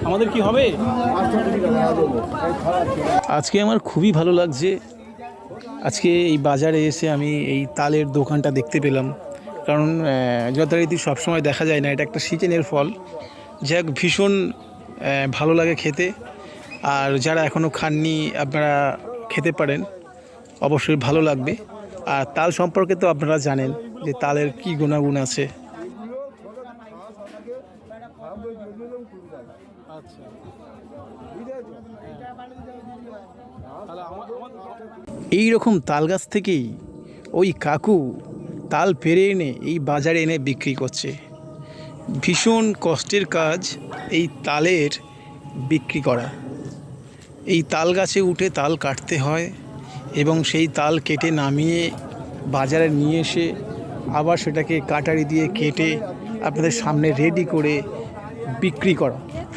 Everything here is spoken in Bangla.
আমাদের কি হবে? আজকে আমার খুবই ভালো লাগছে। আজকে এই বাজারে এসে আমি এই তালের দোকানটা দেখতে পেলাম, কারণ যথারীতি সবসময় দেখা যায় না, এটা একটা সিজনের ফল। যাক, ভীষণ ভালো লাগে খেতে। আর যারা এখনও খাননি আপনারা খেতে পারেন, অবশ্যই ভালো লাগবে। আর তাল সম্পর্কে তো আপনারা জানেন যে তালের কী গুণাগুণ আছে। এই রকম তাল গাছ থেকেই ওই কাকু তাল পেরে এনে এই বাজারে এনে বিক্রি করছে। ভীষণ কষ্টের কাজ এই তালের বিক্রি করা। এই তাল গাছে উঠে তাল কাটতে হয় এবং সেই তাল কেটে নামিয়ে বাজারে নিয়ে এসে আবার সেটাকে কাটারি দিয়ে কেটে আপনাদের সামনে রেডি করে বিক্রি করা।